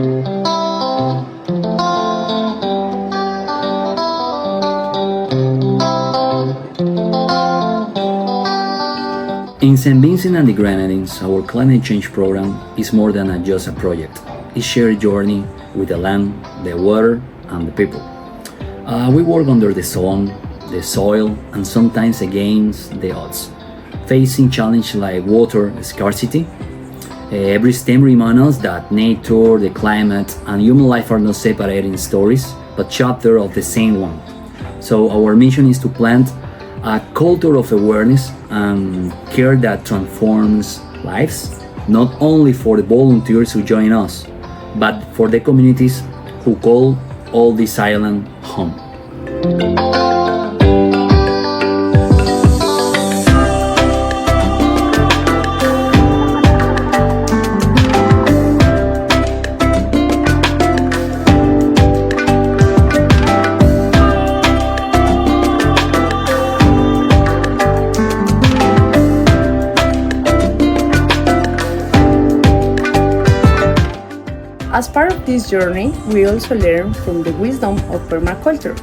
In St. Vincent and the Grenadines, our climate change program is more than just a project. It's a shared journey with the land, the water, and the people. We work under the sun, the soil, and sometimes against the odds, facing challenges like water scarcity. Every STEM reminds us that nature, the climate, and human life are not separating stories, but chapters of the same one. So our mission is to plant a culture of awareness and care that transforms lives, not only for the volunteers who join us, but for the communities who call all this island home. As part of this journey, we also learn from the wisdom of permaculture.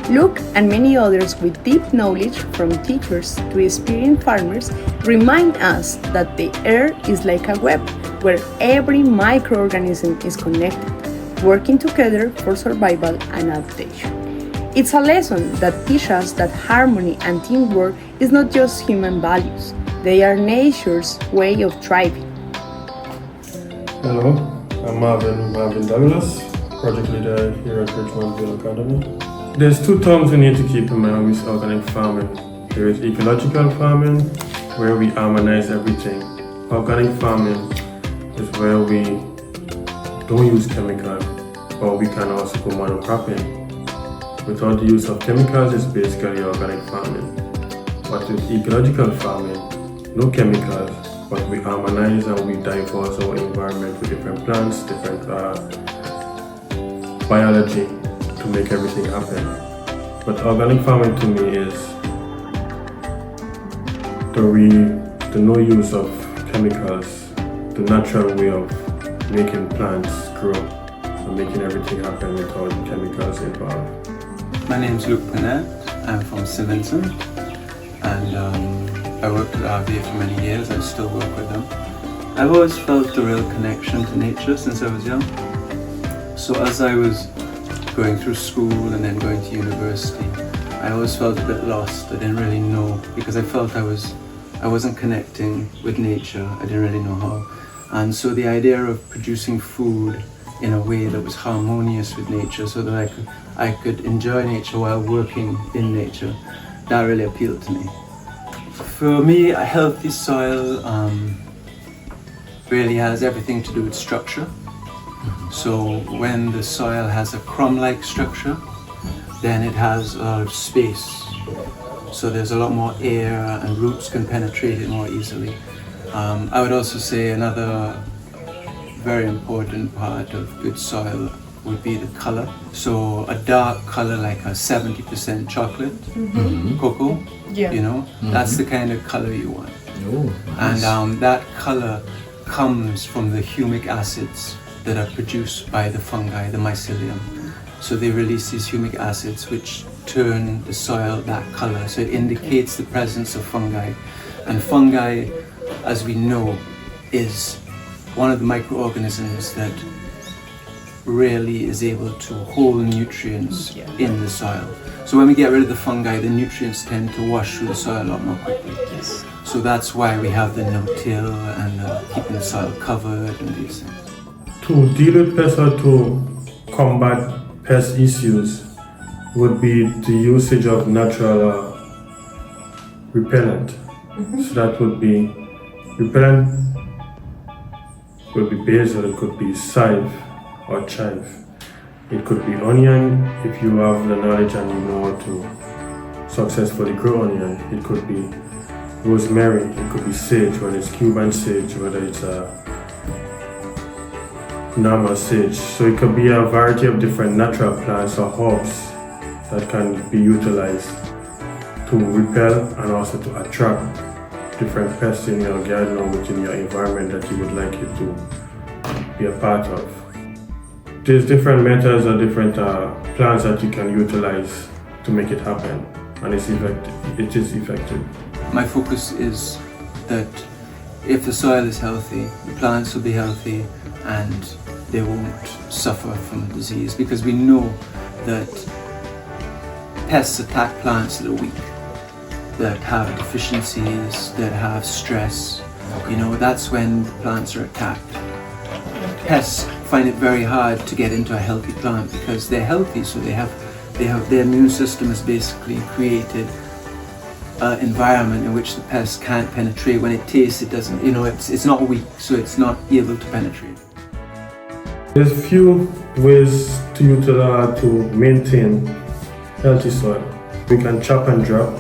Luke and many others with deep knowledge, from teachers to experienced farmers, remind us that the earth is like a web where every microorganism is connected, working together for survival and adaptation. It's a lesson that teaches us that harmony and teamwork is not just human values, they are nature's way of thriving. Hello. I'm Marvin Douglas, project leader here at Richmond Vale Academy. There's two terms we need to keep in mind with organic farming. There is ecological farming, where we harmonize everything. Organic farming is where we don't use chemicals, but we can also go monocropping. Without the use of chemicals, it's basically organic farming. But with ecological farming, no chemicals, but we harmonize and we diverse our environment with different plants, different biology to make everything happen. But organic farming to me is the no use of chemicals, the natural way of making plants grow and making everything happen without chemicals involved. My name is Luke Burnett. I'm from St. Vincent, and I worked with RVA for many years. I still work with them. I've always felt a real connection to nature since I was young. So as I was going through school and then going to university, I always felt a bit lost. I didn't really know, because I felt I wasn't connecting with nature. I didn't really know how. And so the idea of producing food in a way that was harmonious with nature, so that I could enjoy nature while working in nature, that really appealed to me. For me, a healthy soil really has everything to do with structure. So when the soil has a crumb-like structure, then it has a lot of space. So there's a lot more air and roots can penetrate it more easily. I would also say another very important part of good soil would be the color. So a dark color like a 70% chocolate, cocoa, that's the kind of color you want. Oh, nice. And that color comes from the humic acids that are produced by the fungi, the mycelium. So they release these humic acids which turn the soil that color. So it indicates the presence of fungi. And fungi, as we know, is one of the microorganisms that really is able to hold nutrients in the soil. So when we get rid of the fungi, the nutrients tend to wash through the soil a lot more quickly. Yes. So that's why we have the no-till and keeping the soil covered and these things. To deal with pests or to combat pest issues would be the usage of natural repellent. So that would be repellent could be basil, it could be scythe or chive. It could be onion if you have the knowledge and you know how to successfully grow onion. It could be rosemary, it could be sage, whether it's Cuban sage, whether it's Nama sage. So it could be a variety of different natural plants or herbs that can be utilized to repel and also to attract different pests in your garden or within your environment that you would like it to be a part of. There's different methods or different plants that you can utilize to make it happen, and it's effective. It is effective. My focus is that if the soil is healthy, the plants will be healthy and they won't suffer from disease, because we know that pests attack plants that are weak, that have deficiencies, that have stress. You know, that's when the plants are attacked. Pests find it very hard to get into a healthy plant because they're healthy, so they have their immune system has basically created an environment in which the pest can't penetrate. When it tastes, it doesn't, you know, it's not weak, so it's not able to penetrate. There's few ways to utilize to maintain healthy soil. We can chop and drop.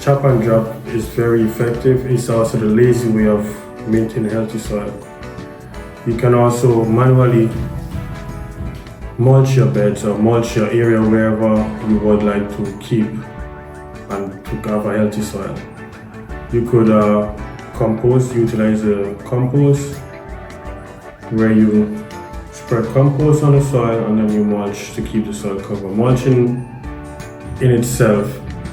Chop and drop is very effective. It's also the lazy way of maintaining healthy soil. You can also manually mulch your beds or mulch your area wherever you would like to keep and to have a healthy soil. You could compost, utilize the compost, where you spread compost on the soil and then you mulch to keep the soil covered. Mulching in itself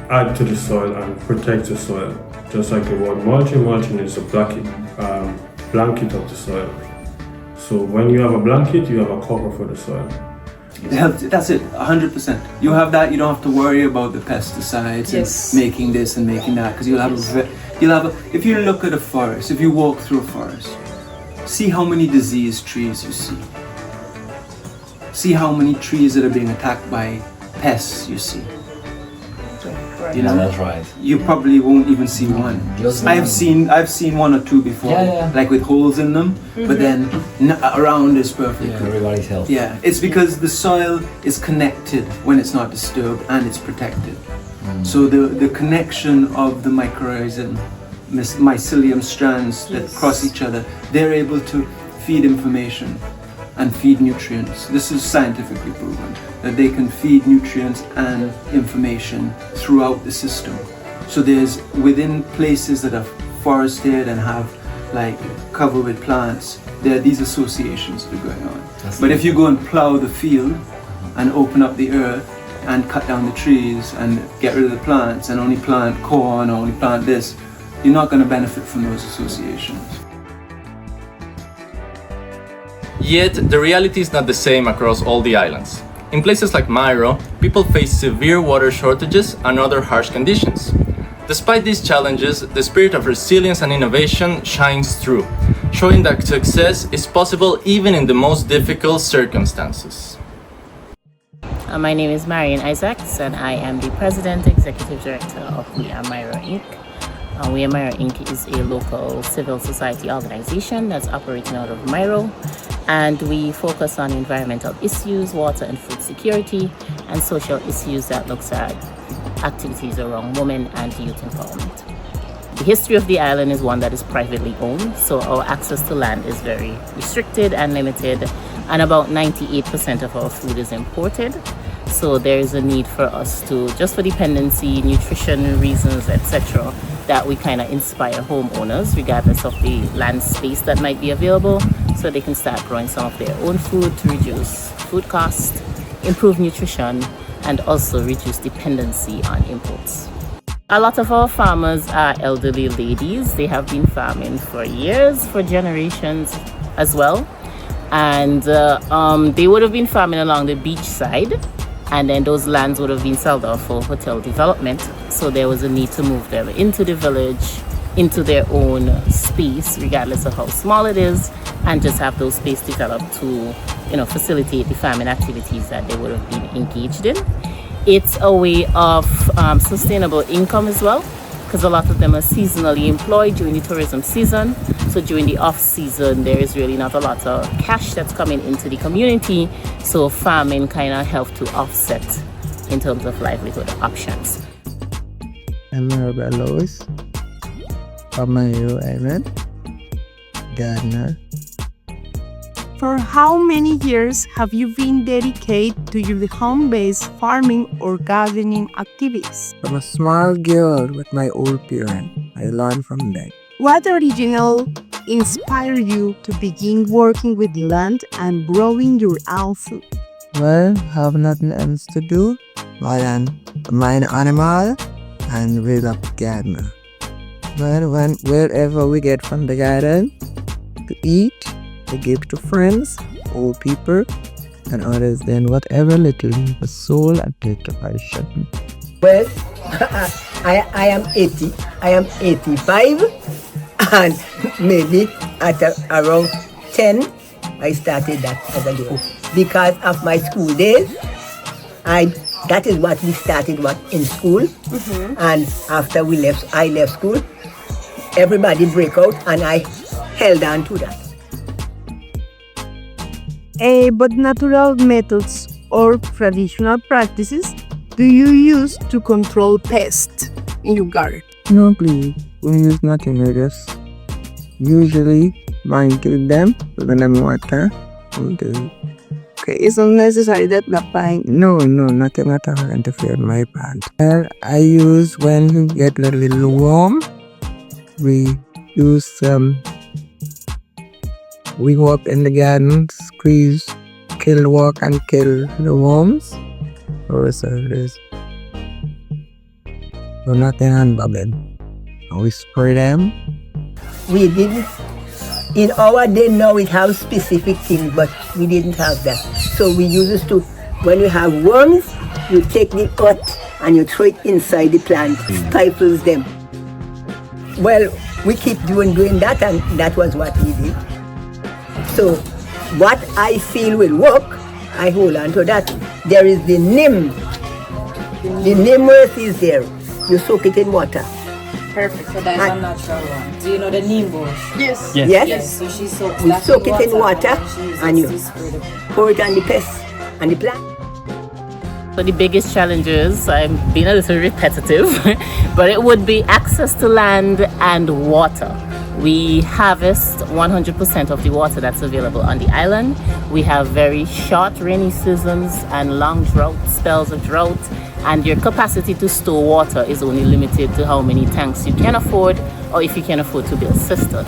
adds to the soil and protects the soil. Just like the word mulching, mulching is a blanket of the soil. So when you have a blanket, you have a cover for the soil. That's it, 100%. You have that, you don't have to worry about the pesticides and making this and making that, because you'll have if you look at a forest, if you walk through a forest, see how many diseased trees you see. See how many trees that are being attacked by pests you see. You know, that's right. You probably won't even see one. I've seen one or two before, like with holes in them, but then around is perfect. Yeah, everybody's healthy. Yeah, it's because the soil is connected when it's not disturbed and it's protected. So the connection of the mycorrhizal mycelium strands that cross each other, they're able to feed information and feed nutrients. This is scientifically proven, that they can feed nutrients and information throughout the system. So there's, within places that are forested and have like covered with plants, there are these associations that are going on. But if you go and plow the field and open up the earth and cut down the trees and get rid of the plants and only plant corn or only plant this, you're not going to benefit from those associations. Yet, the reality is not the same across all the islands. In places like Mairo, people face severe water shortages and other harsh conditions. Despite these challenges, the spirit of resilience and innovation shines through, showing that success is possible even in the most difficult circumstances. My name is Marian Isaacs, and I am the President Executive Director of We Are Mairo Inc. We Are Mairo Inc. is a local civil society organization that's operating out of Mairo, and we focus on environmental issues, water and food security, and social issues that looks at activities around women and youth empowerment. The history of the island is one that is privately owned, so our access to land is very restricted and limited, and about 98% of our food is imported. So there is a need for us to, just for dependency, nutrition reasons, etc., that we kind of inspire homeowners, regardless of the land space that might be available, so they can start growing some of their own food to reduce food costs, improve nutrition, and also reduce dependency on imports. A lot of our farmers are elderly ladies. They have been farming for years, for generations as well. And they would have been farming along the beach side, and then those lands would have been sold off for hotel development. So there was a need to move them into the village, into their own space, regardless of how small it is, and just have those space developed to, facilitate the farming activities that they would have been engaged in. It's a way of sustainable income as well, because a lot of them are seasonally employed during the tourism season. So during the off season, there is really not a lot of cash that's coming into the community. So farming kind of help to offset in terms of livelihood options. I'm Robert Lois from Mairo Island, gardener. For how many years have you been dedicated to your home-based farming or gardening activities? From a small girl with my old parents, I learned from them. What original inspired you to begin working with land and growing your own food? Well, have nothing else to do more than mind animal and raise up gardener. Well, wherever we get from the garden to eat, to give to friends, old people, and others, then whatever little leave a soul and take to passion. Well, I am 80. I am 85, and maybe at around 10, I started that as a girl. Because of my school days, that is what we started in school. And after I left school, everybody break out, and I held on to that. But natural methods or traditional practices do you use to control pests in your garden? No, please. We use nothing with this. Usually, mine kill them, put them in water. Okay, it's not necessary that the pine. No, nothing at all interfere with my plant. Well, I use when you get a little warm, we use some. We go up in the garden, squeeze, walk and kill the worms. Or so it is. So nothing unbobbing. We spray them. We didn't. In our day now, we have specific things, but we didn't have that. So we used to, when you have worms, you take the cut and you throw it inside the plant, stifles them. Well, we keep doing that, and that was what we did. So what I feel will work, I hold on to that. There is the neem. The neem earth is there. You soak it in water. Perfect. So that's a natural one. Do you know the neem bush? Yes. Yes. So she soaks We that soak in it in water and you to spray the pour it on the pests and the plant. So the biggest challenges, I'm being a little repetitive, but it would be access to land and water. We harvest 100% of the water that's available on the island. We have very short rainy seasons and long spells of drought, and your capacity to store water is only limited to how many tanks you can afford, or if you can afford to build cistern.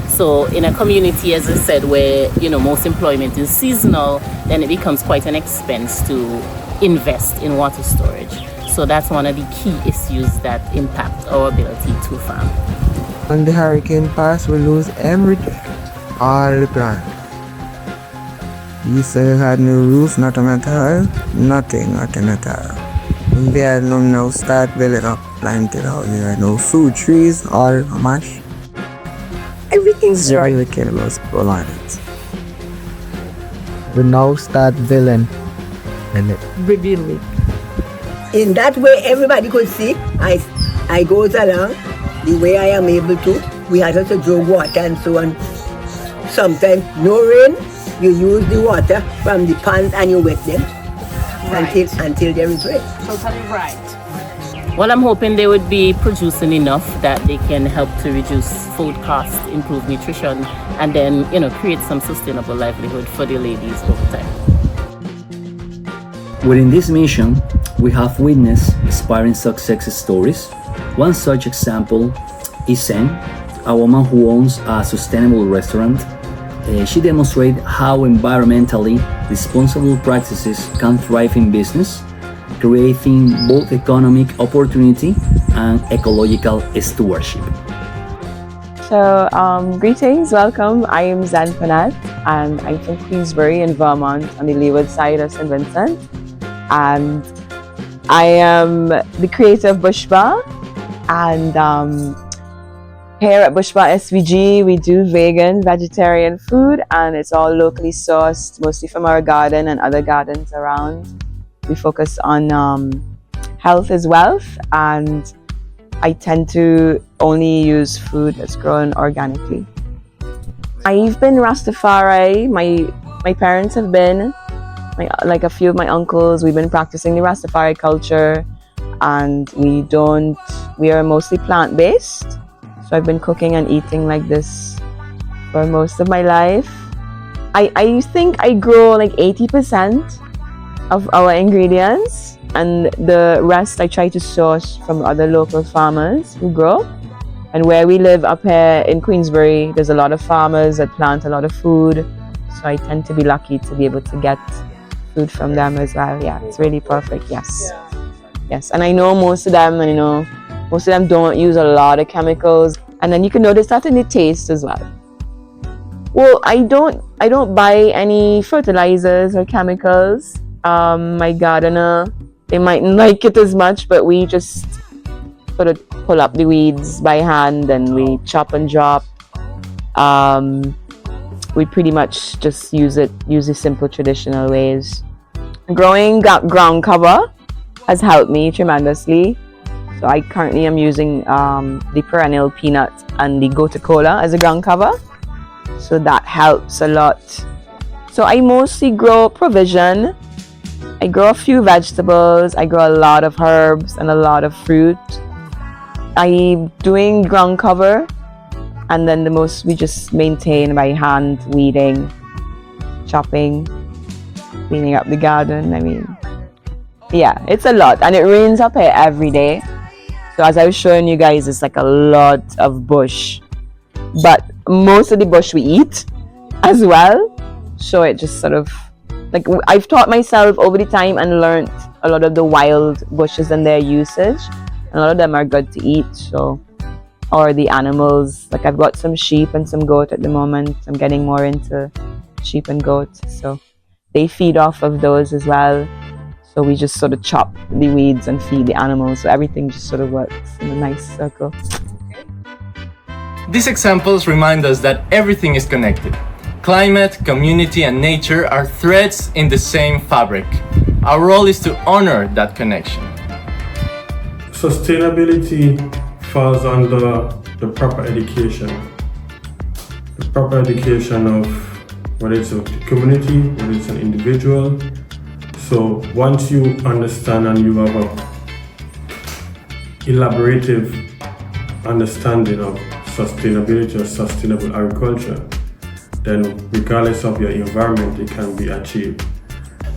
So in a community, as I said, where most employment is seasonal, then it becomes quite an expense to invest in water storage. So that's one of the key issues that impact our ability to farm. When the hurricane pass, we lose everything, all the plant. You say had no roof, nothing at all, nothing at all. We had no start building up, planted out, there are no fruit trees, all mash. Everything's dry, we kill those people on it. We now start building and Revealing. In that way, everybody could see I goes along the way I am able to. We had to drug water and so on. Sometimes no rain, you use the water from the ponds and you wet them until there is rain. Totally right. Well, I'm hoping they would be producing enough that they can help to reduce food costs, improve nutrition, and then create some sustainable livelihood for the ladies over time. Within this mission, we have witnessed inspiring success stories. One such example is Sen, a woman who owns a sustainable restaurant. She demonstrates how environmentally responsible practices can thrive in business, creating both economic opportunity and ecological stewardship. So, greetings, welcome. I am Zan Panat, and I'm from Queensbury in Vermont on the leeward side of St. Vincent. And I am the creator of Bush Bar, and here at Bush Bar SVG we do vegetarian food, and it's all locally sourced, mostly from our garden and other gardens around. We focus on health is wealth, and I tend to only use food that's grown organically. I've been Rastafari, my parents have been, like a few of my uncles, we've been practicing the Rastafari culture, and we are mostly plant-based. So I've been cooking and eating like this for most of my life. I think I grow like 80% of our ingredients, and the rest I try to source from other local farmers who grow. And where we live up here in Queensbury, there's a lot of farmers that plant a lot of food. So I tend to be lucky to be able to get food from them as well. Yeah, it's really perfect. Yes. Yes. And I know most of them, most of them don't use a lot of chemicals. And then you can notice that in the taste as well. Well, I don't buy any fertilizers or chemicals. My gardener, they mightn't like it as much, but we just sort of pull up the weeds by hand and we chop and drop. We pretty much just use the simple traditional ways. Growing ground cover has helped me tremendously. So I currently am using the perennial peanut and the gotu kola as a ground cover. So that helps a lot. So I mostly grow provision. I grow a few vegetables. I grow a lot of herbs and a lot of fruit. I'm doing ground cover, and then the most we just maintain by hand, weeding, chopping, cleaning up the garden. I mean, yeah, it's a lot, and it rains up here every day. So as I was showing you guys, it's like a lot of bush, but most of the bush we eat as well. So it just sort of like I've taught myself over the time and learned a lot of the wild bushes and their usage. A lot of them are good to eat, so, or the animals. Like I've got some sheep and some goat at the moment. I'm getting more into sheep and goat, so they feed off of those as well. So we just sort of chop the weeds and feed the animals. So everything just sort of works in a nice circle. These examples remind us that everything is connected. Climate, community, and nature are threads in the same fabric. Our role is to honor that connection. Sustainability falls under the proper education. The proper education of whether it's a community, whether it's an individual. So once you understand and you have a elaborative understanding of sustainability or sustainable agriculture, then regardless of your environment, it can be achieved.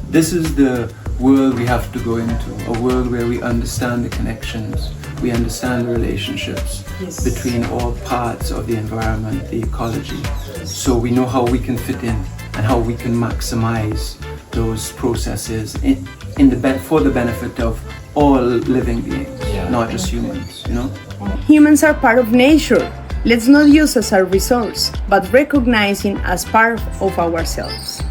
This is the world we have to go into, a world where we understand the connections, we understand the relationships between all parts of the environment, the ecology. So we know how we can fit in and how we can maximize those processes for the benefit of all living beings, not just humans, Humans are part of nature. Let's not use as a resource, but recognizing as part of ourselves.